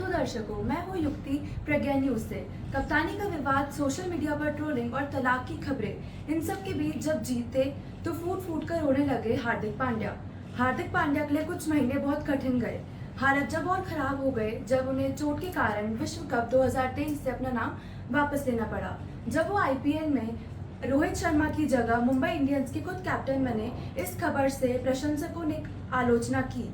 तो दर्शकों, मैं हूँ युक्ति प्रज्ञा न्यूज से। कप्तानी का विवाद, सोशल मीडिया पर ट्रोलिंग और तलाक की खबरें, इन सब के बीच जब जीते तो फूट फूट कर रोने लगे हार्दिक पांड्या। हार्दिक पांड्या के लिए कुछ महीने बहुत कठिन गए। हालत जब और खराब हो गए जब उन्हें चोट के कारण विश्व कप 2023 से अपना नाम वापस लेना पड़ा। जब वो आईपीएल में रोहित शर्मा की जगह मुंबई इंडियंस के खुद कैप्टन बने, इस खबर से प्रशंसकों ने आलोचना की।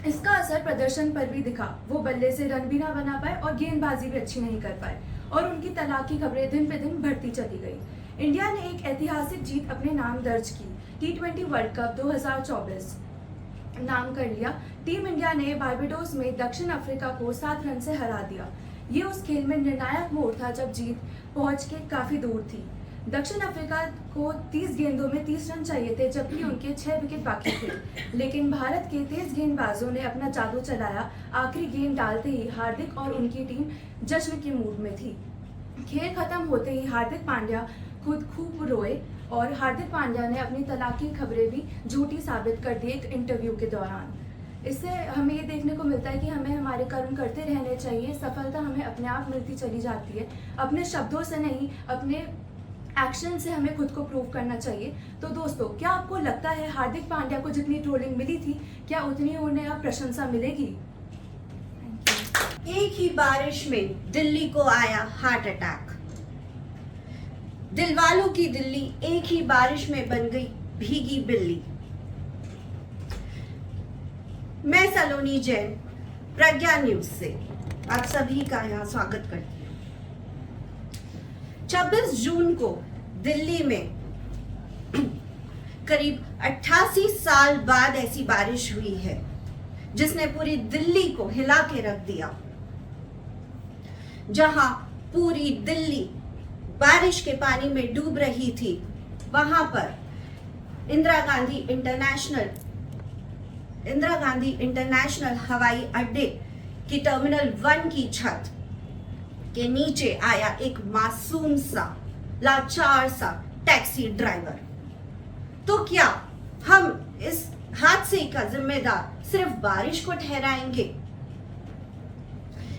इसका असर प्रदर्शन पर भी दिखा। वो बल्ले से रन भी ना बना पाए और गेंदबाजी भी अच्छी नहीं कर पाए और उनकी तलाक की खबरें दिन पे दिन बढ़ती चली गई। इंडिया ने एक ऐतिहासिक जीत अपने नाम दर्ज की। T20 वर्ल्ड कप 2024 नाम कर लिया। टीम इंडिया ने बारबाडोस में दक्षिण अफ्रीका को 7 रन से हरा दिया। ये उस खेल में निर्णायक मोड़ था जब जीत पहुंच के काफी दूर थी। दक्षिण अफ्रीका को 30 गेंदों में 30 रन चाहिए थे, जबकि उनके 6 विकेट बाकी थे। लेकिन भारत के तेज गेंदबाजों ने अपना जादू चलाया। आखिरी गेंद डालते ही हार्दिक और उनकी टीम जश्न के मूड में थी। खेल खत्म होते ही हार्दिक पांड्या खुद खूब रोए और हार्दिक पांड्या ने अपनी तलाक की खबरें भी झूठी साबित कर दी एक इंटरव्यू के दौरान। इससे हमें ये देखने को मिलता है कि हमें हमारे कर्म करते रहने चाहिए। सफलता हमें अपने आप मिलती चली जाती है। अपने शब्दों से नहीं, अपने एक्शन से हमें खुद को प्रूव करना चाहिए। तो दोस्तों, क्या आपको लगता है हार्दिक पांड्या को जितनी ट्रोलिंग मिली थी, क्या उतनी उन्हें अब प्रशंसा मिलेगी? एक ही बारिश में दिल्ली को आया हार्ट अटैक। दिलवालों की दिल्ली एक ही बारिश में बन गई भीगी बिल्ली। मैं सलोनी जैन, प्रज्ञा न्यूज से आप सभी का यहाँ स्वागत करती हूँ। 26 जून को दिल्ली में करीब 88 साल बाद ऐसी बारिश हुई है जिसने पूरी दिल्ली को हिला के रख दिया। जहां पूरी दिल्ली बारिश के पानी में डूब रही थी, वहां पर इंदिरा गांधी इंटरनेशनल हवाई अड्डे की टर्मिनल 1 की छत के नीचे आया एक मासूम सा, लाचार सा टैक्सी ड्राइवर। तो क्या हम इस हादसे का जिम्मेदार सिर्फ बारिश को ठहराएंगे?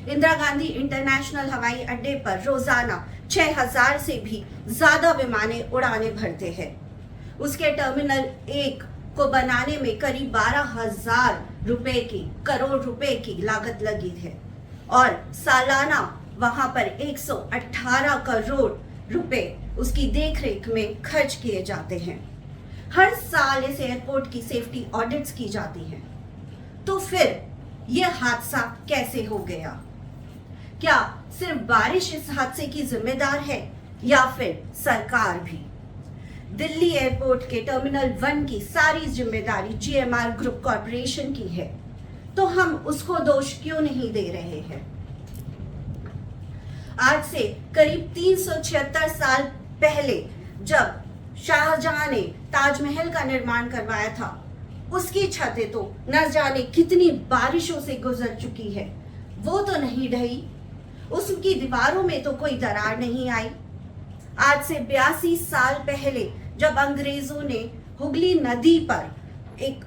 इंदिरा गांधी इंटरनेशनल हवाई अड्डे पर रोजाना 6000 से भी ज्यादा विमाने उड़ाने भरते हैं। उसके टर्मिनल 1 को बनाने में करीब 12,000 रुपए की, करोड़ रुपए की लागत लगी है और सालाना वहां पर 118 करोड़ रुपए उसकी देखरेख में खर्च किए जाते हैं। हर साल इस एयरपोर्ट की सेफ्टी ऑडिट्स की जाती हैं। तो फिर यह हादसा कैसे हो गया? क्या सिर्फ बारिश इस हादसे की जिम्मेदार है या फिर सरकार भी? दिल्ली एयरपोर्ट के टर्मिनल 1 की सारी जिम्मेदारी GMR ग्रुप कॉरपोरेशन की है, तो हम उसको दोष क्यों नहीं दे रहे हैं? आज से करीब 376 साल पहले जब शाहजहां ने ताजमहल का निर्माण करवाया था, उसकी छतें तो न जाने कितनी बारिशों से गुजर चुकी है, वो तो नहीं ढही। उसकी दीवारों में तो कोई दरार नहीं आई। आज से 82 साल पहले जब अंग्रेजों ने हुगली नदी पर एक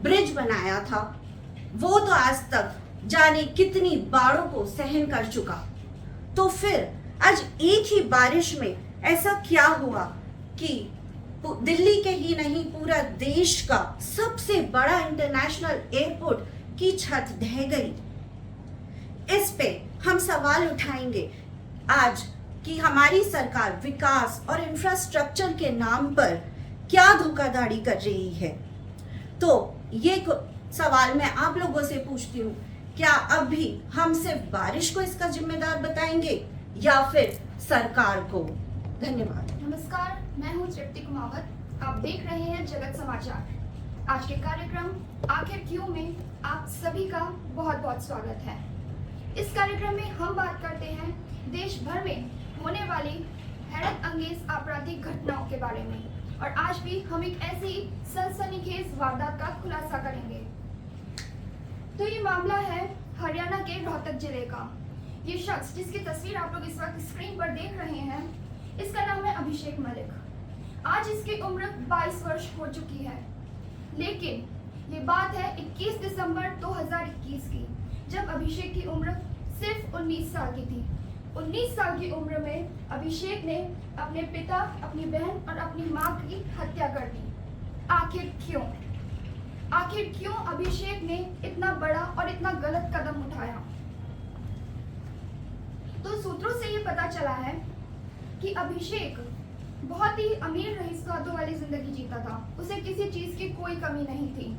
ब्रिज बनाया था, वो तो आज तक जाने कितनी बाढ़ों को सहन कर चुका। तो फिर आज एक ही बारिश में ऐसा क्या हुआ कि दिल्ली के ही नहीं, पूरा देश का सबसे बड़ा इंटरनेशनल एयरपोर्ट की छत ढह गई? इस पे हम सवाल उठाएंगे आज कि हमारी सरकार विकास और इंफ्रास्ट्रक्चर के नाम पर क्या धोखाधड़ी कर रही है। तो ये सवाल मैं आप लोगों से पूछती हूँ, क्या अब भी हम सिर्फ बारिश को इसका जिम्मेदार बताएंगे या फिर सरकार को? धन्यवाद। नमस्कार, मैं हूँ तृप्ति कुमावत। आप देख रहे हैं जगत समाचार। आज के कार्यक्रम आखिर क्यों में आप सभी का बहुत बहुत स्वागत है। इस कार्यक्रम में हम बात करते हैं देश भर में होने वाली हैरत अंगेज आपराधिक घटनाओं के बारे में, और आज भी हम एक ऐसी सनसनीखेज वारदात का खुलासा करेंगे। तो ये मामला है हरियाणा के रोहतक जिले का। ये शख्स जिसकी तस्वीर आप लोग इस वक्त स्क्रीन पर देख रहे हैं, इसका नाम है अभिषेक मलिक। आज इसकी उम्र 22 वर्ष हो चुकी है, लेकिन ये बात है 21 दिसंबर 2021 की, जब अभिषेक की उम्र सिर्फ 19 साल की थी। 19 साल की उम्र में अभिषेक ने अपने पिता, अपनी बहन और अपनी माँ की हत्या कर दी। आखिर क्यों? आखिर क्यों अभिषेक ने इतना बड़ा और इतना गलत कदम उठाया? तो सूत्रों से ये पता चला है कि अभिषेक बहुत ही अमीर रईसगादों वाली जिंदगी जीता था। उसे किसी चीज की कोई कमी नहीं थी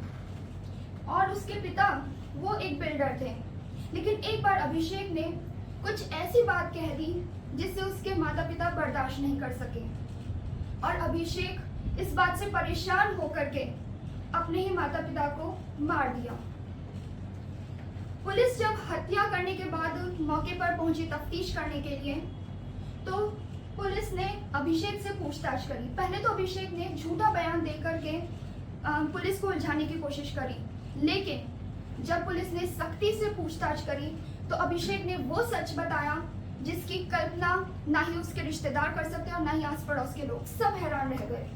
और उसके पिता वो एक बिल्डर थे। लेकिन एक बार अभिषेक ने कुछ ऐसी बात कह दी जिससे उसके माता पिता बर्दाश्त नहीं कर सके और अभिषेक इस बात से परेशान होकर के अपने ही माता पिता को मार दिया। पुलिस जब हत्या करने के बाद मौके पर पहुंची तफ्तीश करने के लिए, तो पुलिस ने अभिषेक से पूछताछ करी। पहले तो अभिषेक ने झूठा बयान देकर के पुलिस को उलझाने की कोशिश करी, लेकिन जब पुलिस ने सख्ती से पूछताछ करी तो अभिषेक ने वो सच बताया जिसकी कल्पना ना ही उसके रिश्तेदार कर सकते और ना ही आस पड़ोस के लोग, सब हैरान रह गए।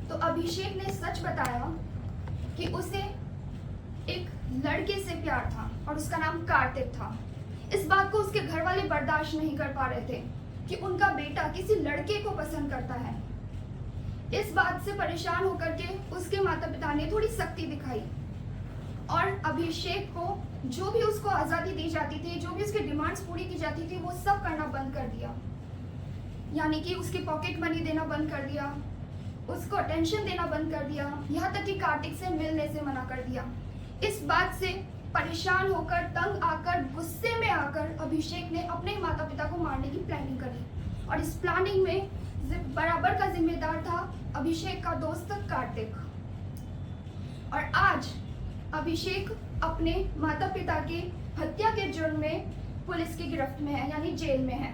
तो अभिषेक ने सच बताया कि उसे एक लड़के से प्यार था और उसका नाम कार्तिक था। इस बात को उसके घर वाले बर्दाश्त नहीं कर पा रहे थे कि उनका बेटा किसी लड़के को पसंद करता है। इस बात से परेशान होकर के उसके माता पिता ने थोड़ी सख्ती दिखाई और अभिषेक को जो भी उसको आज़ादी दी जाती थी, जो भी उसकी डिमांड्स पूरी की जाती थी, वो सब करना बंद कर दिया। यानी कि उसकी पॉकेट मनी देना बंद कर दिया, उसको अटेंशन देना बंद कर दिया, यहाँ तक कि कार्तिक से मिलने से मना कर दिया। इस बात से परेशान होकर, तंग आकर, गुस्से में आकर अभिषेक ने अपने माता पिता को मारने की प्लानिंग करी और इस प्लानिंग में बराबर का जिम्मेदार था अभिषेक का दोस्त कार्तिक। और आज अभिषेक अपने माता पिता की हत्या के जुर्म में पुलिस की गिरफ्त में है, यानी जेल में है।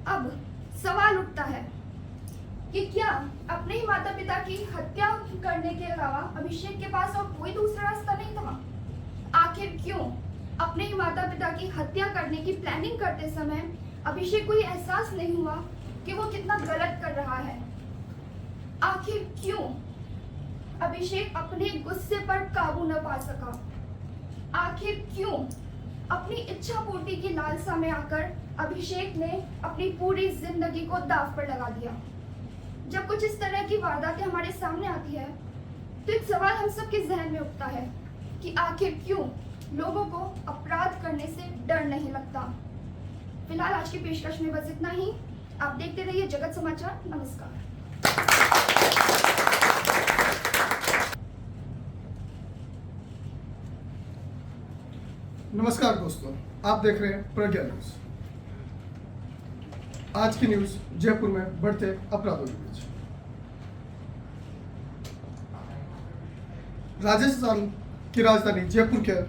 अब सवाल उठता है कि क्या अपने ही माता पिता की हत्या करने के अलावा अभिषेक के पास और कोई दूसरा रास्ता नहीं था? आखिर क्यों अपने ही माता पिता की हत्या करने की प्लानिंग करते समय अभिषेक को ये एहसास नहीं हुआ कि वो कितना गलत कर रहा है? आखिर क्यों अभिषेक अपने गुस्से पर काबू न पा सका? आखिर क्यों अपनी इच्छा पूर्ति की लालसा में आकर अभिषेक ने अपनी पूरी जिंदगी को दांव पर लगा दिया? जब कुछ इस तरह की वारदातें हमारे सामने आती है तो एक सवाल हम सबके जहन में उठता है कि आखिर क्यों लोगों को अपराध करने से डर नहीं लगता। फिलहाल आज की पेशकश में बस इतना ही। आप देखते रहिए जगत समाचार। नमस्कार। नमस्कार दोस्तों, आप देख रहे हैं प्रज्ञा न्यूज। आज की न्यूज जयपुर में बढ़ते अपराधों के बीच। राजस्थान की राजधानी जयपुर के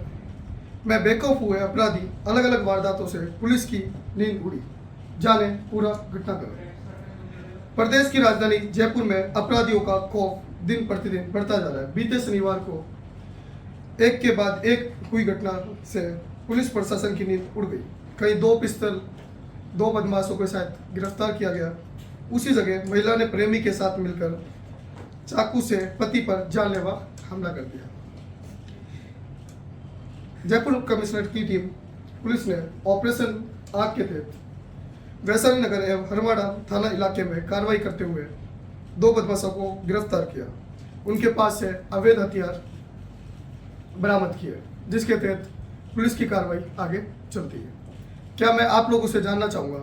में बेखौफ हुए अपराधी अलग अलग वारदातों से पुलिस की नींद उड़ी। जाने पूरा घटनाक्रम। प्रदेश की राजधानी जयपुर में अपराधियों का खौफ दिन प्रतिदिन बढ़ता जा रहा है। बीते शनिवार को एक के बाद एक हुई घटना से पुलिस प्रशासन की नींद उड़ गई। कहीं 2 पिस्तौल 2 बदमाशों के साथ गिरफ्तार किया गया। उसी जगह महिला ने प्रेमी के साथ मिलकर चाकू से पति पर जानलेवा हमला कर दिया। जयपुर कमिश्नरेट की टीम पुलिस ने ऑपरेशन आग के तहत वैशाली नगर एवं हरवाड़ा थाना इलाके में कार्रवाई करते हुए 2 बदमाशों को गिरफ्तार किया। उनके पास से अवैध हथियार बरामद किए, जिसके तहत पुलिस की कार्रवाई आगे चलती है। क्या मैं आप लोगों से जानना चाहूँगा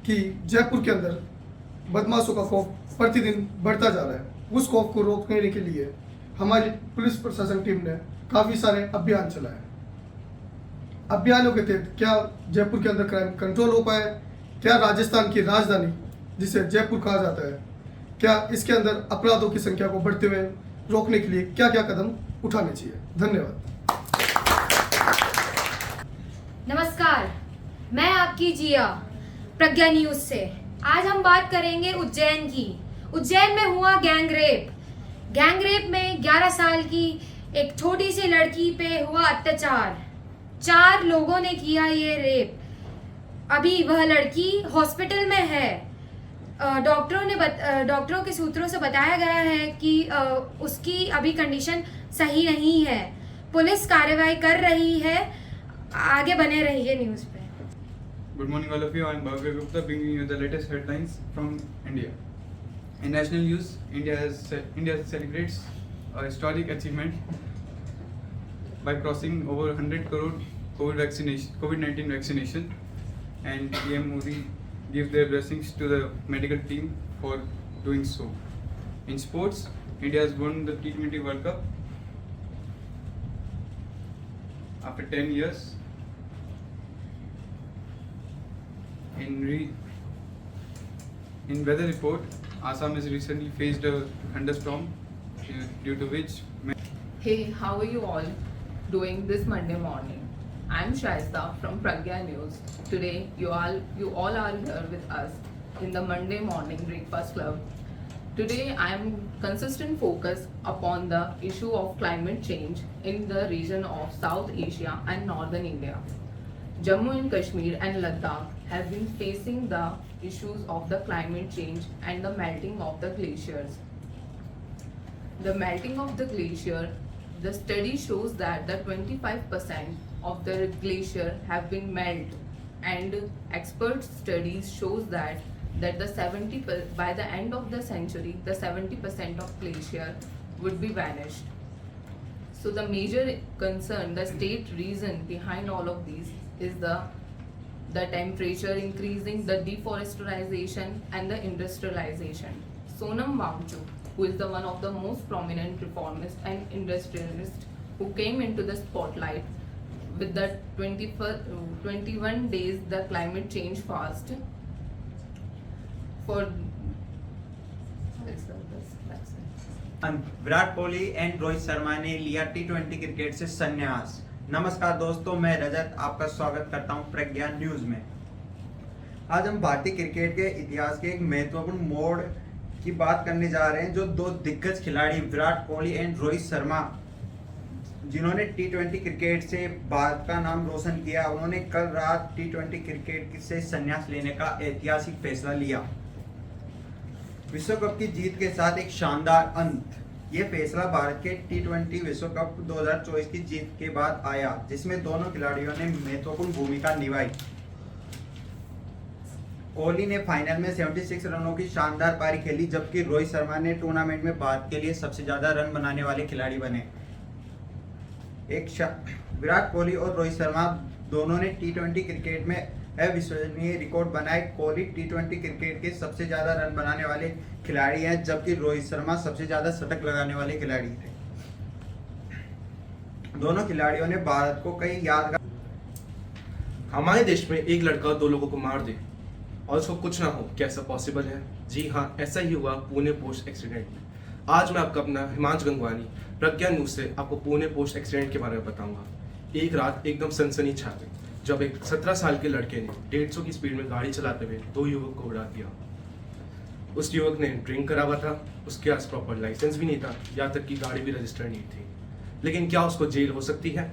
कि जयपुर के अंदर बदमाशों का खौफ प्रतिदिन बढ़ता जा रहा है। उस खौफ को रोकने के लिए हमारी पुलिस प्रशासन टीम ने काफ़ी सारे अभियान चलाए। अभियानों के तहत क्या जयपुर के अंदर क्राइम कंट्रोल हो पाए? क्या राजस्थान की राजधानी जिसे जयपुर कहा जाता है, क्या इसके अंदर अपराधों की संख्या को बढ़ते हुए रोकने के लिए क्या क्या कदम उठाने चाहिए? धन्यवाद। नमस्कार, मैं आपकी जिया प्रज्ञा न्यूज से। आज हम बात करेंगे उज्जैन की। उज्जैन में हुआ गैंग रेप में 11 साल की एक छोटी सी लड़की पे हुआ अत्याचार। 4 लोगों ने किया ये रेप। अभी वह लड़की हॉस्पिटल में है। डॉक्टरों के सूत्रों से बताया गया है कि उसकी अभी कंडीशन सही नहीं है। पुलिस कार्रवाई कर रही है। आगे बने रहिए न्यूज़ पे। Good morning, all of you. I'm Bhavya Gupta, bringing you the latest headlines from India. In national news, India celebrates a historic achievement by crossing over 100 crore COVID-19 vaccination, and PM Modi gives their blessings to the medical team for doing so. In sports, India has won the T20 World Cup after 10 years. In weather report, Assam has recently faced a thunderstorm due to which Hey, how are you all doing this Monday morning? I'm Shaista from Pragya News. Today, you all are here with us in the Monday morning breakfast club. Today, I'm consistent focus upon the issue of climate change in the region of South Asia and Northern India. Jammu and Kashmir and Ladakh have been facing the issues of the climate change and the melting of the glaciers. The melting of the glacier, the study shows that the 25% of the glacier have been melt, and expert studies shows that by the end of the century, the 70% of glacier would be vanished. So the major concern, the state reason behind all of these is the temperature increasing, the deforestation and the industrialization. Sonam Wangchuk, who is the one of the most prominent reformist and industrialist who came into the spotlight with the 21 days the climate change fast for Virat Kohli and Rohit Sharma ने लिया T20 cricket से संन्यास। नमस्कार दोस्तों, मैं रजत आपका स्वागत करता हूं प्रज्ञा न्यूज में। आज हम भारतीय क्रिकेट के इतिहास के एक महत्वपूर्ण मोड़ की बात करने जा रहे हैं, जो दो दिग्गज खिलाड़ी विराट कोहली एंड रोहित शर्मा, जिन्होंने T20 क्रिकेट से भारत का नाम रोशन किया, उन्होंने कल रात T20 क्रिकेट से संन्यास लेने का ऐतिहासिक फैसला लिया। विश्व कप की जीत के साथ एक शानदार अंत। ये फैसला भारत के T20 विश्व कप 2024 की जीत के बाद आया, जिसमें दोनों खिलाड़ियों ने महत्वपूर्ण भूमिका निभाई। कोहली ने फाइनल में 76 रनों की शानदार पारी खेली, जबकि रोहित शर्मा ने टूर्नामेंट में भारत के लिए सबसे ज्यादा रन बनाने वाले खिलाड़ी बने। विराट कोहली और रोहित शर्मा दोनों ने T20 क्रिकेट में अविश्वसनीय रिकॉर्ड बनाए। कोहली T20 क्रिकेट के सबसे ज्यादा रन बनाने वाले खिलाड़ी हैं, जबकि रोहित शर्मा सबसे ज्यादा शतक लगाने वाले खिलाड़ी थे। दोनों खिलाड़ियों ने भारत को कई यादगार। हमारे देश में एक लड़का दो लोगों को मार दे और उसको कुछ ना हो, कैसा पॉसिबल है? जी हाँ, ऐसा ही हुआ पुणे पोस्ट एक्सीडेंट में। आज मैं आपका अपना हिमांशु गंगवानी प्रज्ञा न्यूज से आपको पुणे पोस्ट एक्सीडेंट के बारे में बताऊंगा। एक रात एकदम सनसनी छा गई जब एक 17 साल के लड़के ने 150 की स्पीड में गाड़ी चलाते हुए दो युवक को उड़ा दिया। उस युवक ने ड्रिंक करा हुआ था, उसके पास प्रॉपर लाइसेंस भी नहीं था, यहाँ तक कि गाड़ी भी रजिस्टर्ड नहीं थी। लेकिन क्या उसको जेल हो सकती है?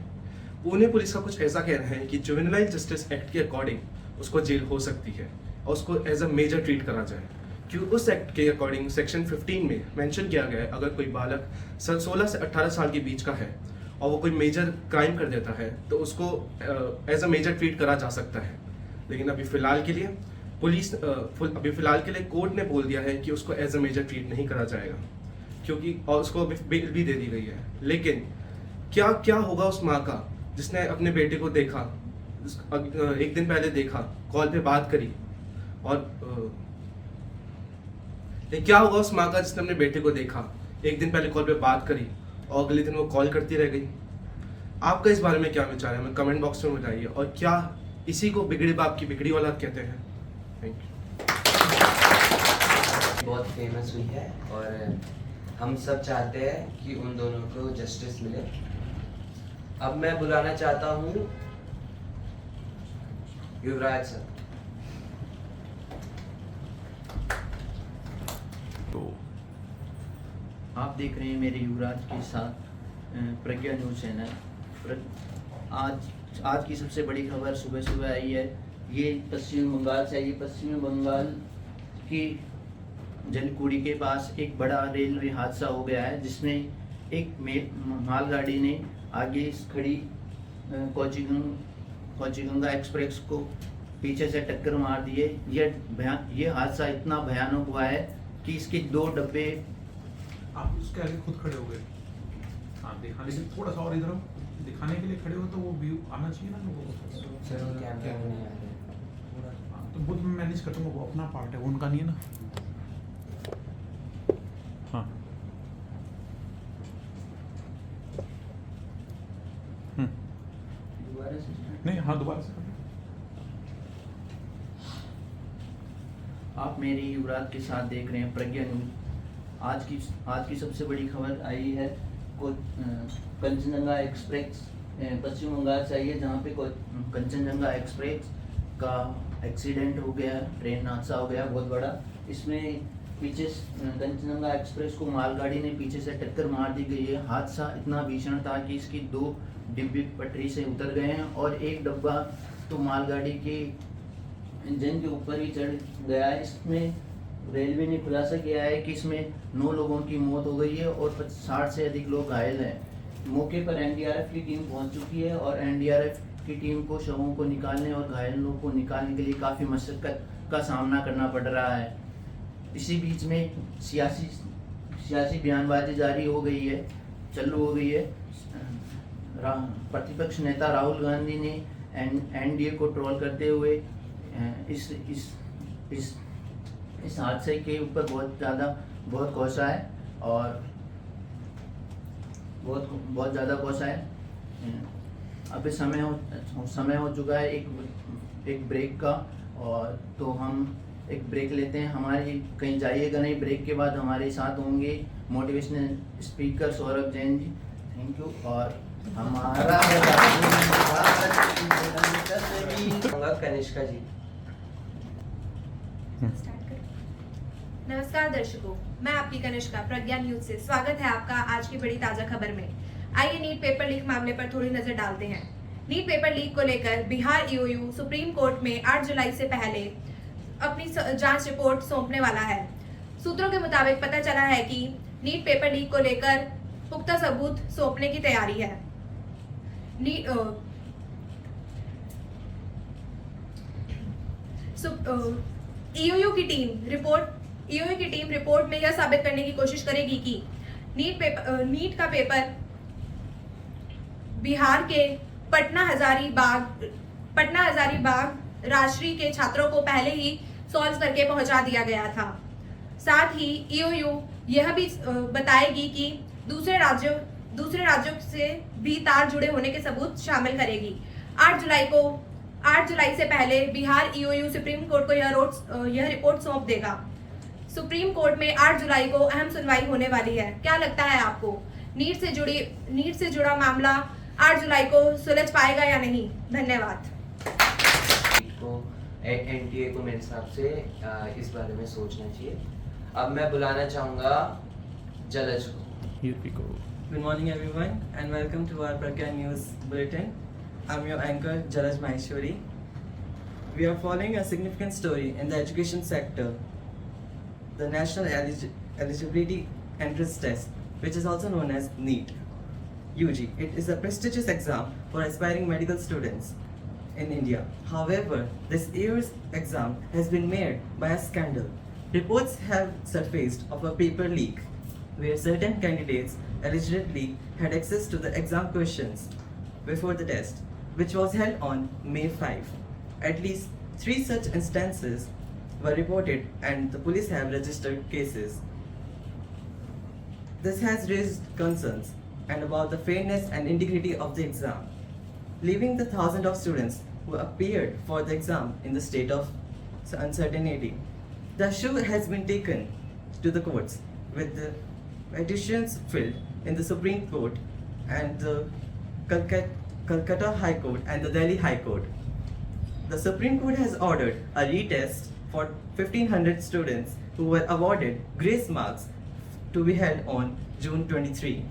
पुणे पुलिस का कुछ ऐसा कहना है कि जुवेनाइल जस्टिस एक्ट के अकॉर्डिंग उसको जेल हो सकती है और उसको एज अ मेजर ट्रीट करा जाए, क्योंकि उस एक्ट के अकॉर्डिंग सेक्शन 15 में मेंशन किया गया है, अगर कोई बालक 16 से 18 साल के बीच का है और वो कोई मेजर क्राइम कर देता है तो उसको एज अ मेजर ट्रीट करा जा सकता है। लेकिन अभी फिलहाल के लिए कोर्ट ने बोल दिया है कि उसको एज अ मेजर ट्रीट नहीं करा जाएगा, क्योंकि और उसको बेल भी दे दी गई है। लेकिन क्या होगा उस माँ का जिसने अपने बेटे को देखा, एक दिन पहले देखा, कॉल पे बात करी, और क्या होगा उस माँ का जिसने अपने बेटे को देखा, एक दिन पहले कॉल पे बात करी और अगले दिन वो कॉल करती रह गई? आपका इस बारे में क्या विचार है? हमें कमेंट बॉक्स में बताइए। और क्या इसी को बिगड़े बाप की बिगड़ी औलाद कहते हैं? Thank you. बहुत फेमस हुई है और हम सब चाहते हैं कि उन दोनों को जस्टिस मिले। अब मैं बुलाना चाहता हूँ युवराज सर। आप देख रहे हैं मेरे युवराज के साथ प्रज्ञा न्यूज चैनल। आज की सबसे बड़ी खबर सुबह सुबह आई है। ये पश्चिम बंगाल से आई है। पश्चिम बंगाल की जलकुड़ी के पास एक बड़ा रेलवे हादसा हो गया है, जिसमें एक मालगाड़ी ने आगे इस खड़ी कोचिगंगा एक्सप्रेस को पीछे से टक्कर मार दिए। ये हादसा इतना भयानक हुआ है कि इसके 2 डब्बे। आप उसके आगे खुद खड़े हो गए, हाँ दिखाने के लिए थोड़ा सा और इधर दिखाने के लिए खड़े हो तो वो व्यू आना चाहिए ना लोगों को। हाँ, तो वो तो मैं मैनेज करता हूँ, वो अपना पार्ट है, वो उनका नहीं है ना। हाँ दोबारा से नहीं, हाँ दोबारा से करें। आप मेरी युवराज के साथ देख रहे हैं प्रज्ञा न्यूज। आज की सबसे बड़ी खबर आई है कंचनजंगा एक्सप्रेस पश्चिम बंगाल से आई है, जहाँ पे कंचनजंगा एक्सप्रेस का एक्सीडेंट हो गया, ट्रेन हादसा हो गया बहुत बड़ा। इसमें पीछे कंचनजंगा एक्सप्रेस को मालगाड़ी ने पीछे से टक्कर मार दी गई है। हादसा इतना भीषण था कि इसकी 2 डिब्बे पटरी से उतर गए हैं और एक डब्बा तो मालगाड़ी के इंजन के ऊपर ही चढ़ गया है। इसमें रेलवे ने खुलासा किया है कि इसमें 9 लोगों की मौत हो गई है और 60 से अधिक लोग घायल हैं। मौके पर एनडीआरएफ की टीम पहुंच चुकी है और एनडीआरएफ की टीम को शवों को निकालने और घायलों को निकालने के लिए काफ़ी मशक्कत का सामना करना पड़ रहा है। इसी बीच में सियासी बयानबाजी जारी हो गई है, चालू हो गई है। प्रतिपक्ष नेता राहुल गांधी ने एनडीए को ट्रोल करते हुए इस हादसे के ऊपर बहुत कोसा है और बहुत ज़्यादा कोसा है। अभी समय हो चुका है एक ब्रेक का, और तो हम एक ब्रेक लेते हैं। हमारी कहीं जाइएगा नहीं, ब्रेक के बाद हमारे साथ होंगे motivational speaker Saurabh Jain ji. Thank you. और हमारा कनिष्का जी। नमस्कार दर्शकों, मैं आपकी कनिष्का प्रज्ञा न्यूज से स्वागत है आपका आज की बड़ी ताजा खबर में। आइए नीट पेपर लीक मामले पर थोड़ी नजर डालते हैं। नीट पेपर लीक को लेकर बिहार ईओयू सुप्रीम कोर्ट में 8 जुलाई से पहले अपनी जांच रिपोर्ट सौंपने वाला है। सूत्रों के मुताबिक पता चला है कि नीट पेपर लीक को लेकर पुख्ता सबूत सौंपने की तैयारी है। ईओयू की टीम रिपोर्ट में यह साबित करने की कोशिश करेगी कि नीट का पेपर बिहार के पटना हजारीबाग राजश्री के छात्रों को पहले ही सॉल्व करके पहुंचा दिया गया था। साथ ही ईओयू यह भी बताएगी कि दूसरे राज्यों से भी तार जुड़े होने के सबूत शामिल करेगी। 8 जुलाई से पहले बिहार ईओयू सुप्रीम कोर्ट को यह रिपोर्ट सौंप देगा। सुप्रीम कोर्ट में 8 जुलाई को अहम सुनवाई होने वाली है। क्या लगता है आपको, नीट से जुड़ा मामला 8 जुलाई को सुलझ पाएगा या नहीं? धन्यवाद। एनटीए को मेरे हिसाब से इस बारे में सोचना चाहिए। अब मैं बुलाना चाहूँगा जलज को। Good morning everyone and welcome to our Pragya News Bulletin. I'm your anchor Jalaj Maheshwari. We are following a significant story in the education sector, the National Eligibility Entrance Test, which is also known as NEET UG. It is a prestigious exam for aspiring medical students in India. However, this year's exam has been marred by a scandal. Reports have surfaced of a paper leak where certain candidates allegedly had access to the exam questions before the test, which was held on May 5. At least 3 such instances were reported and the police have registered cases. This has raised concerns and about the fairness and integrity of the exam, leaving the thousands of students who appeared for the exam in the state of uncertainty. The issue has been taken to the courts with the petitions filed in the Supreme Court and the Calcutta High Court and the Delhi High Court. The Supreme Court has ordered a retest for 1500 students who were awarded grace marks to be held on June 23.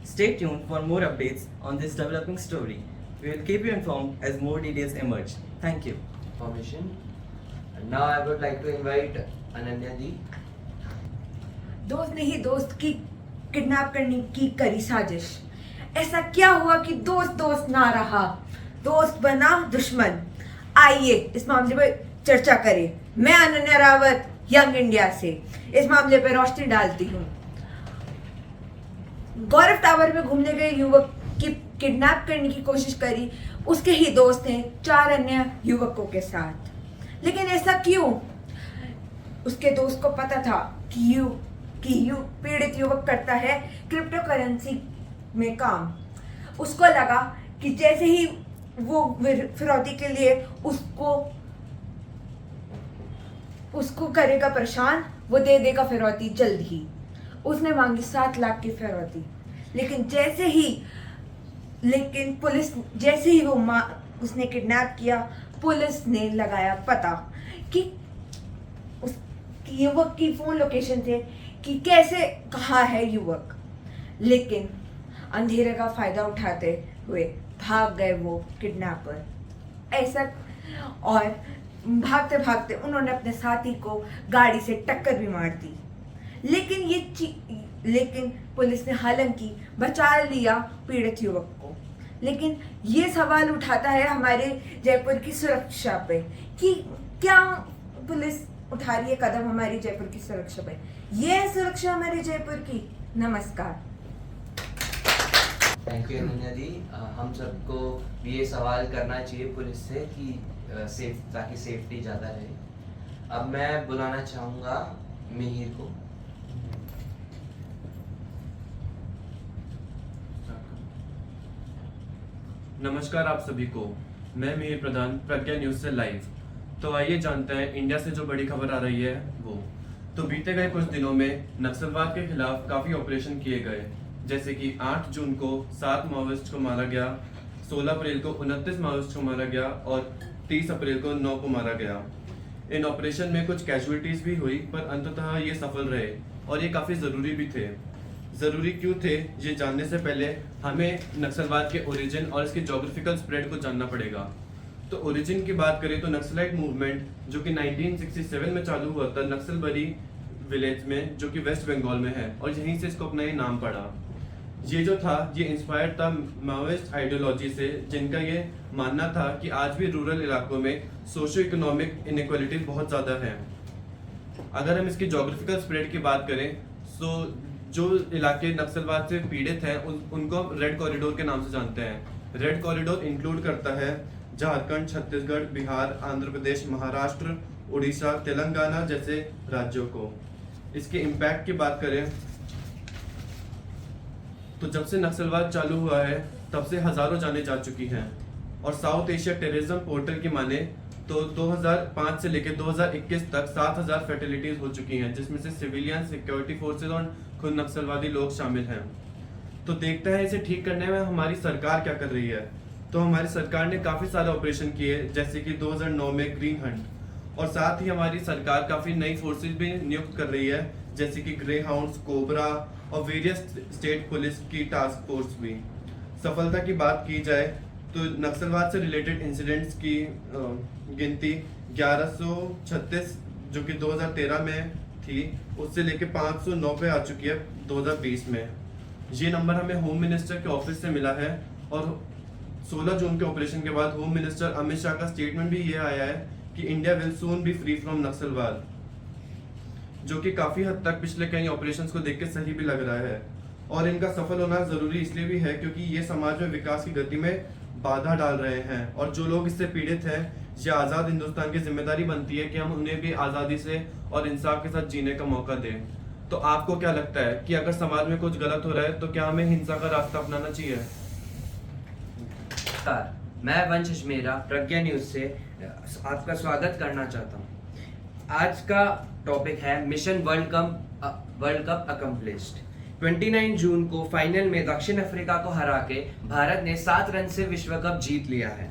Stay tuned for more updates on this developing story. We will keep you informed as more details emerge. Thank you. Information. Now I would like to invite Ananya ji. दोस्त ने ही दोस्त की kidnap करने की करी साजिश। ऐसा क्या हुआ कि दोस्त दोस्त ना रहा, दोस्त बना दुश्मन? आइए इस मामले पर चर्चा करें। मैं अनन्या रावत यंग इंडिया से इस मामले पर रोशनी डालती हूँ। गौरव टावर में घूमने गए युवक की किडनैप करने की कोशिश करी उसके ही दोस्त ने 4 अन्य युवकों के साथ। लेकिन ऐसा क्यों? उसके दोस्त को पता था कि पीड़ित युवक करता है क्रिप्टो करेंसी में काम। उसको लगा कि जैसे ही वो फिरौती के लिए उसको करेगा परेशान, वो दे देगा फिरौती जल्द ही। उसने मांगी 7 लाख की फिरौती। लेकिन पुलिस जैसे ही उसने किडनैप किया, पुलिस ने लगाया पता कि उस युवक की फोन लोकेशन थे कि कैसे कहाँ है युवक। लेकिन अंधेरे का फायदा उठाते हुए भाग गए वो किडनैपर। ऐसा और भागते भागते उन्होंने अपने साथी को गाड़ी से टक्कर भी मार दी। लेकिन पुलिस ने हालांकि बचा लिया पीड़ित युवक को। लेकिन ये सवाल उठाता है हमारे जयपुर की सुरक्षा पे कि क्या पुलिस उठा रही है कदम हमारी जयपुर की सुरक्षा पे? ये है सुरक्षा हमारे जयपुर की। नमस्कार। थैंक यू अनन्या दी। हम सबको भी ये सवाल करना चाहिए पुलिस से कि ताकि सेफ्टी ज़्यादा रहे। अब मैं बुलाना चाहूँगा मिहिर को। नमस्कार आप सभी को, मैं मिहिर प्रधान प्रज्ञा न्यूज़ से लाइव। तो आइए जानते हैं इंडिया से जो बड़ी खबर आ रही है वो। तो बीते गए कुछ दिनों में नक्सलवाद के खिलाफ काफ़ी ऑपरेशन किए गए, जैसे कि 8 जून को 7 माओवादिस्ट को मारा गया, 16 अप्रैल को 29 माओवादिस्ट को मारा गया और 30 अप्रैल को 9 को मारा गया। इन ऑपरेशन में कुछ कैजुअलिटीज भी हुई, पर अंततः ये सफल रहे और ये काफ़ी ज़रूरी भी थे। ज़रूरी क्यों थे ये जानने से पहले हमें नक्सलवाद के ओरिजिन और इसके जोग्राफिकल स्प्रेड को जानना पड़ेगा। तो ओरिजिन की बात करें तो नक्सलाइट मूवमेंट जो कि 1967 में चालू हुआ था नक्सलबरी विलेज में, जो कि वेस्ट बंगाल में है, और यहीं से इसको अपना ये नाम पड़ा। ये जो था ये इंस्पायर्ड था माओइस्ट आइडियोलॉजी से, जिनका ये मानना था कि आज भी रूरल इलाकों में सोशो इकोनॉमिक इनइक्वालिटीज बहुत ज़्यादा है। अगर हम इसकी जोग्राफिकल स्प्रेड की बात करें तो जो इलाके नक्सलवाद से पीड़ित हैं उनको हम रेड कॉरिडोर के नाम से जानते हैं। रेड कॉरिडोर इंक्लूड करता है झारखंड, छत्तीसगढ़, बिहार, आंध्र प्रदेश, महाराष्ट्र, उड़ीसा, तेलंगाना जैसे राज्यों को। इसके इम्पैक्ट की बात करें तो जब से नक्सलवाद चालू हुआ है तब से हजारों जानें जा चुकी हैं। और साउथ एशिया टेररिज्म पोर्टल की माने तो 2005 से लेकर 2021 तक 7000 फैटिलिटीज हो चुकी हैं, जिसमें से सिविलियन, सिक्योरिटी फोर्सेज और खुद नक्सलवादी लोग शामिल हैं। तो देखते हैं इसे ठीक करने में हमारी सरकार क्या कर रही है। तो हमारी सरकार ने काफ़ी सारे ऑपरेशन किए, जैसे कि 2009 में ग्रीन हंट, और साथ ही हमारी सरकार काफ़ी नई फोर्सेज भी नियुक्त कर रही है, जैसे कि ग्रे हाउंड्स, कोबरा और वेरियस स्टेट पुलिस की टास्क फोर्स भी। सफलता की बात की जाए तो नक्सलवाद से रिलेटेड इंसिडेंट्स की गिनती 1136 जो कि 2013 में थी, उससे लेके 509 पे आ चुकी है 2020 में। ये नंबर हमें होम मिनिस्टर के ऑफिस से मिला है, और 16 जून के ऑपरेशन के बाद होम मिनिस्टर अमित शाह का स्टेटमेंट भी ये आया है कि India will soon be free from नक्सलवाद, जो कि काफ़ी हद तक पिछले कई ऑपरेशंस को देख के सही भी लग रहा है। और इनका सफल होना ज़रूरी इसलिए भी है क्योंकि ये समाज में विकास की गति में बाधा डाल रहे हैं, और जो लोग इससे पीड़ित हैं, ये आज़ाद हिंदुस्तान की जिम्मेदारी बनती है कि हम उन्हें भी आज़ादी से और इंसाफ के साथ जीने का मौका दें। तो आपको क्या लगता है कि अगर समाज में कुछ गलत हो रहा है तो क्या हमें हिंसा का रास्ता अपनाना चाहिए? मैं वंश अजमेरा प्रज्ञा न्यूज़ से आपका स्वागत करना चाहता हूँ। आज का टॉपिक है मिशन वर्ल्ड कप अकम्प्लिश्ड। 29 जून को फाइनल में दक्षिण अफ्रीका को हरा के भारत ने 7 रन से विश्व कप जीत लिया है।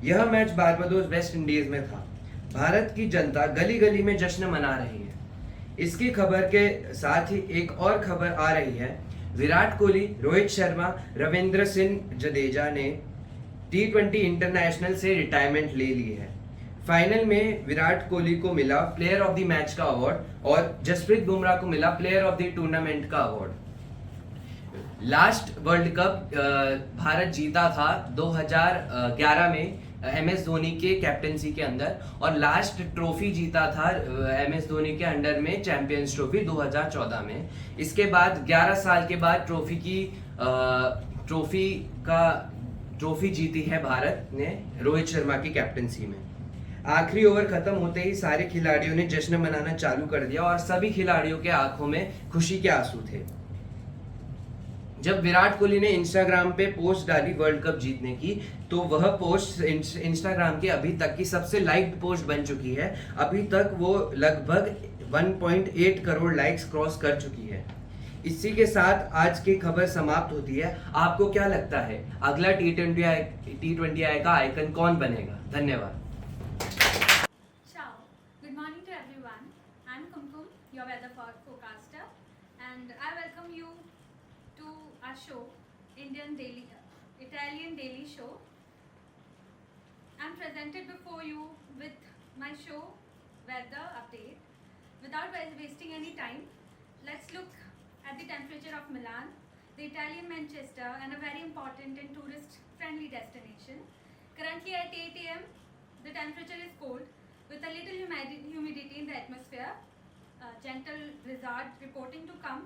यह मैच बारबाडोस वेस्ट इंडीज में था। भारत की जनता गली गली में जश्न मना रही है। इसकी खबर के साथ ही एक और खबर आ रही है, विराट कोहली, रोहित शर्मा, रविंद्र सिंह जडेजा ने T20 इंटरनेशनल से रिटायरमेंट ले ली है। फाइनल में विराट कोहली को मिला प्लेयर ऑफ द मैच का अवार्ड और जसप्रीत बुमराह को मिला प्लेयर ऑफ द टूर्नामेंट का award. Last world cup Bharat जीता था 2011 में MS धोनी के कैप्टनसी के अंदर, और लास्ट ट्रॉफी जीता था MS धोनी के अंडर में चैंपियंस ट्रॉफी 2014 में। इसके बाद 11 साल के बाद ट्रॉफी जीती है भारत ने रोहित शर्मा की कैप्टनसी में। आखिरी ओवर खत्म होते ही सारे खिलाड़ियों ने जश्न मनाना चालू कर दिया और सभी खिलाड़ियों के आंखों में खुशी के आंसू थे। जब विराट कोहली ने इंस्टाग्राम पे पोस्ट डाली वर्ल्ड कप जीतने की, तो वह पोस्ट इंस्टाग्राम के अभी तक की सबसे लाइक्ड पोस्ट बन चुकी है। अभी तक वो लगभग 1.8 करोड़ लाइक्स क्रॉस कर चुकी है। इसी के साथ आज की खबर समाप्त होती है। आपको क्या लगता है अगला T20I का आइकन कौन बनेगा? धन्यवाद। Ciao. Good morning to everyone. I'm Kumkum, your weather forecaster, and I welcome you to our show, Italian Daily Show. I'm presented before you with my show, Weather Update. Without wasting any time, let's look at the temperature of Milan, the Italian Manchester, and a very important and tourist-friendly destination. Currently at 8 a.m., the temperature is cold with a little humidity in the atmosphere, gentle blizzard reporting to come,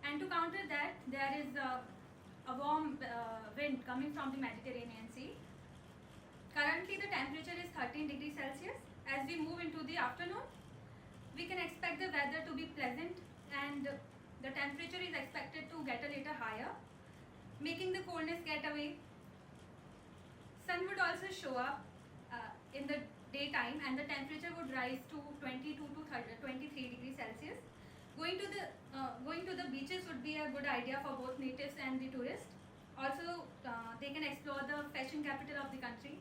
and to counter that there is a warm wind coming from the Mediterranean Sea. Currently the temperature is 13 degrees Celsius. As we move into the afternoon, we can expect the weather to be pleasant and the temperature is expected to get a little higher, making the coldness get away. Sun would also show up in the daytime and the temperature would rise to 22 to 23 degrees Celsius. Going to the beaches would be a good idea for both natives and the tourists. Also, they can explore the fashion capital of the country.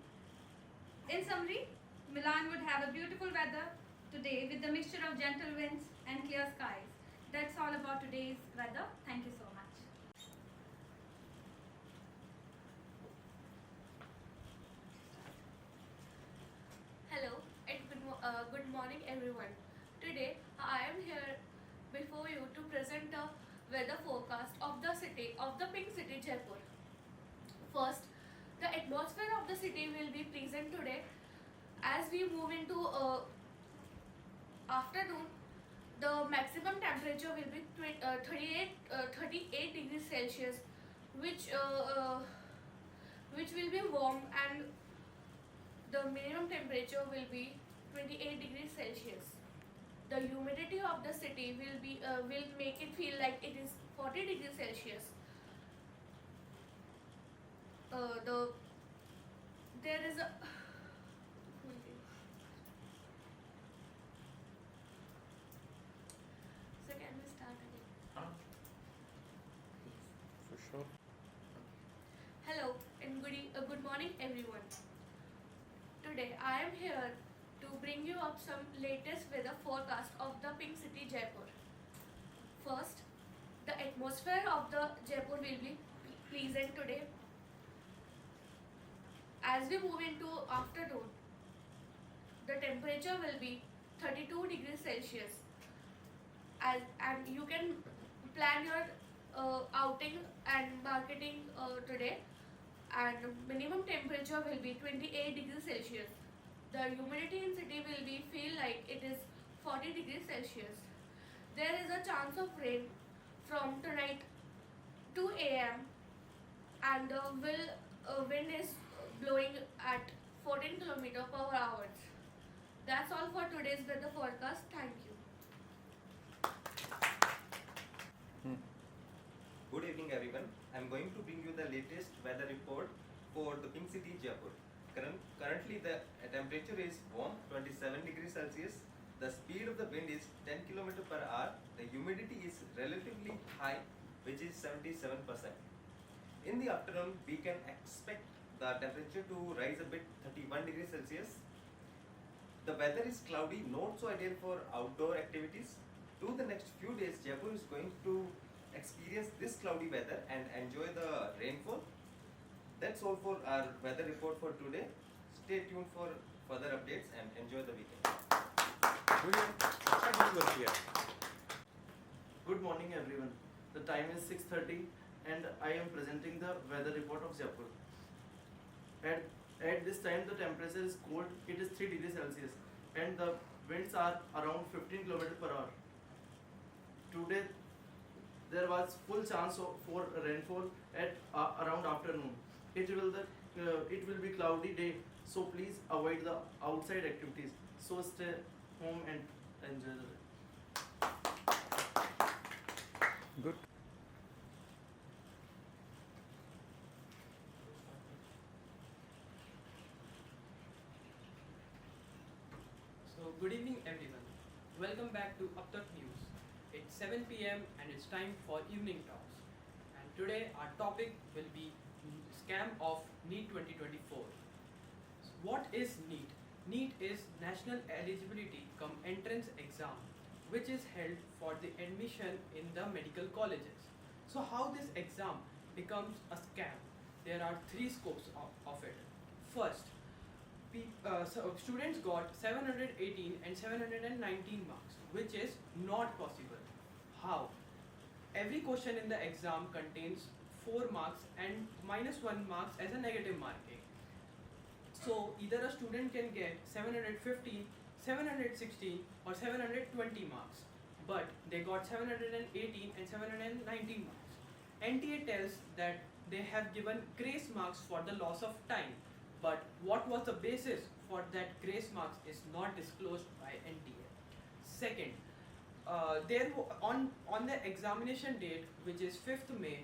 In summary, Milan would have a beautiful weather today with the mixture of gentle winds and clear skies. That's all about today's weather. Thank you so much. Hello and good morning everyone. Today I am here before you to present the weather forecast of the Pink City Jaipur. First, the atmosphere of the city will be present today. As we move into afternoon, the maximum temperature will be 38 degrees Celsius, which will be warm, and the minimum temperature will be 28 degrees Celsius. The humidity of the city will make it feel like it is 40 degrees Celsius. There is a so can we start again? For sure. Hello and good morning everyone. Today I am here to bring you up some latest weather forecast of the Pink City Jaipur. First, the atmosphere of the Jaipur will be pleasant today. As we move into afternoon, the temperature will be 32 degrees Celsius. And you can plan your outing and marketing today. And minimum temperature will be 28 degrees Celsius. The humidity in city will be feel like it is 40 degrees Celsius. There is a chance of rain from tonight 2 a.m. and the wind is blowing at 14 km per hour. That's all for today's weather forecast. Thank you. Good evening everyone. I'm going to bring you the latest weather report for the Pink City Jaipur. Currently the temperature is warm, 27 degrees Celsius. The speed of the wind is 10 km per hour. The humidity is relatively high, which is 77%. In the afternoon, we can expect the temperature to rise a bit, 31 degrees Celsius. The weather is cloudy, not so ideal for outdoor activities. To the next few days, Jaipur is going to experience this cloudy weather and enjoy the rainfall. That's all for our weather report for today. Stay tuned for further updates and enjoy the weekend. Good morning everyone. The time is 6:30 and I am presenting the weather report of Jaipur. At this time the temperature is cold, it is 3 degrees Celsius and the winds are around 15 km per hour. Today there was full chance for rainfall at around afternoon. It will be cloudy day, so please avoid the outside activities. So stay home and enjoy the day. Good. So good evening everyone. Welcome back to Uptak News. It's 7 p.m. and it's time for evening talks. And today our topic will be scam of NEET 2024. So what is NEET? NEET is National Eligibility cum Entrance Exam, which is held for the admission in the medical colleges. So how this exam becomes a scam? There are three scopes of it. First, so students got 718 and 719 marks, which is not possible. How? Every question in the exam contains 4 marks and -1 marks as a negative marking. So either a student can get 750, 716 or 720 marks, but they got 718 and 719 marks. NTA tells that they have given grace marks for the loss of time, but what was the basis for that grace marks is not disclosed by NTA. Second, on the examination date, which is 5th May,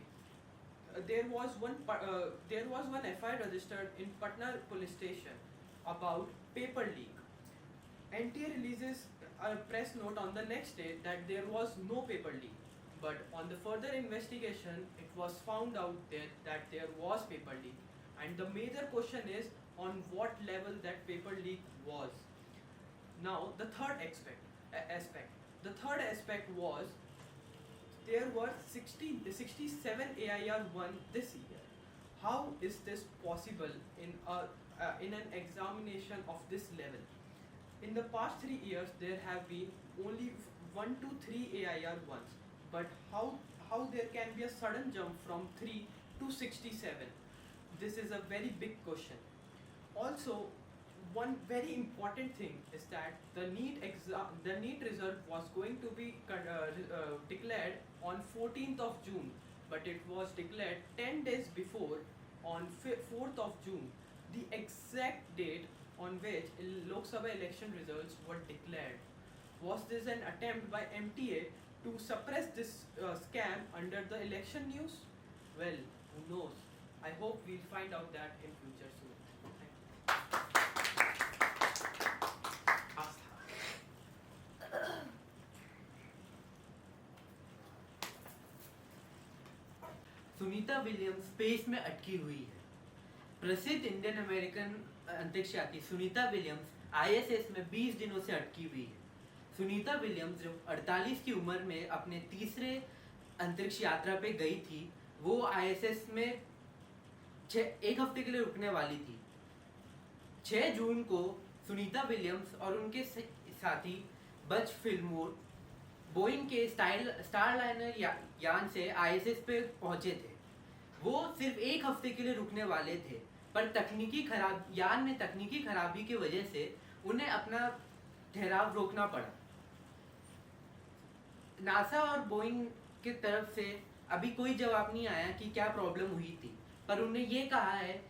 there was one FIR registered in Patna police station about paper leak. NTA releases a press note on the next day that there was no paper leak, but on the further investigation, it was found out that there was paper leak. And the major question is on what level that paper leak was. Now the third aspect was there were 67 AIR1 this year. How is this possible in an examination of this level? In the past 3 years there have been only 1 to 3 AIR1s, but how there can be a sudden jump from 3 to 67? This is a very big question. Also, one very important thing is that the NEET result was going to be declared on 14th of June, but it was declared 10 days before, on 4th of June, the exact date on which Lok Sabha election results were declared. Was this an attempt by MTA to suppress this scam under the election news? Well, who knows? I hope we'll find out that in future soon. Sunita Williams space में अटकी हुई है। प्रसिद्ध Indian American अंतरिक्ष यात्री Sunita Williams ISS में 20 दिनों से अटकी हुई है। सुनीता विलियम्स जो 48 की उम्र में अपने तीसरे अंतरिक्ष यात्रा पे गई थी, वो ISS में 1 हफ्ते के लिए रुकने वाली थी। 6 जून को सुनीता विलियम्स और उनके साथी बज फिल्मोर बोइंग के स्टारलाइनर यान से ISS पे पहुंचे थे। वो सिर्फ 1 हफ्ते के लिए रुकने वाले थे, पर यान में तकनीकी खराबी की वजह से उन्हें अपना ठहराव रोकना पड़ा। नासा और बोइंग की तरफ से अभी कोई जवाब नहीं आया कि क्या प्रॉब्लम हुई थी, पर उन्हें ये कहा है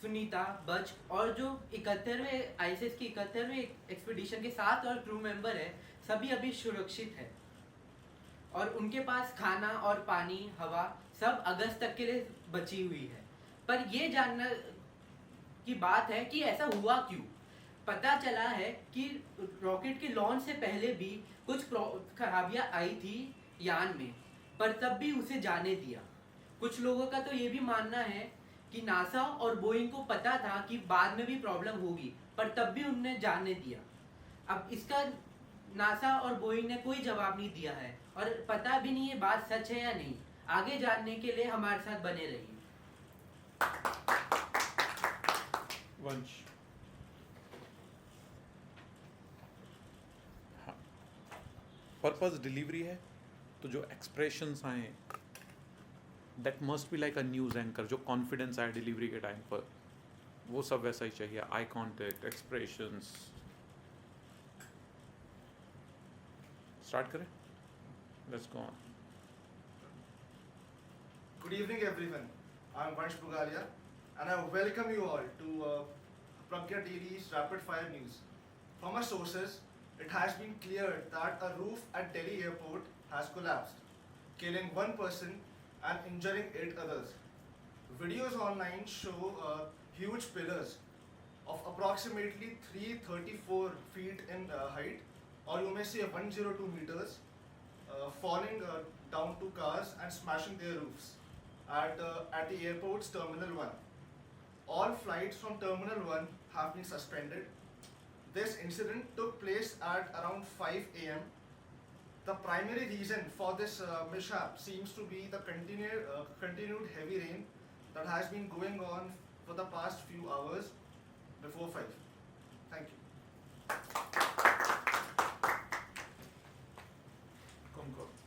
सुनीता, बच और जो 71वें ISS की 71वें एक्सपीडिशन के 7 और क्रू मेंबर है, सभी अभी सुरक्षित है और उनके पास खाना और पानी, हवा सब अगस्त तक के लिए बची हुई है। पर ये जानना की बात है कि ऐसा हुआ क्यों। पता चला है कि रॉकेट के लॉन्च से पहले भी कुछ खराबियां आई थी यान में, पर तब भी उसे जाने दिया। कुछ लोगों का तो ये भी मानना है कि नासा और बोइंग को पता था कि बाद में भी प्रॉब्लम होगी, पर तब भी उन्होंने जाने दिया। अब इसका नासा और बोइंग ने कोई जवाब नहीं दिया है और पता भी नहीं है बात सच है या नहीं। आगे जानने के लिए हमारे साथ बने रहिए। वंश, पर्पस डिलीवरी है, तो जो एक्सप्रेशंस आए that must be like a news anchor, जो कॉन्फिडेंस आए डिलीवरी के टाइम पर, वो सब वैसा ही चाहिए. Eye contact, expressions. स्टार्ट करें? Let's go on. Good evening, everyone. I'm Vansh Bugalia, and I welcome you all to Pragya Daily's Rapid Fire News. From our sources, it has been cleared that a roof at Delhi airport has collapsed, killing one person and injuring 8 others. Videos online show huge pillars of approximately 334 feet in height, or you may say 102 meters, falling down to cars and smashing their roofs at the airport's Terminal 1. All flights from Terminal 1 have been suspended. This incident took place at around 5 a.m. The primary reason for this mishap seems to be the continued heavy rain that has been going on for the past few hours before 5. Thank you. Concord.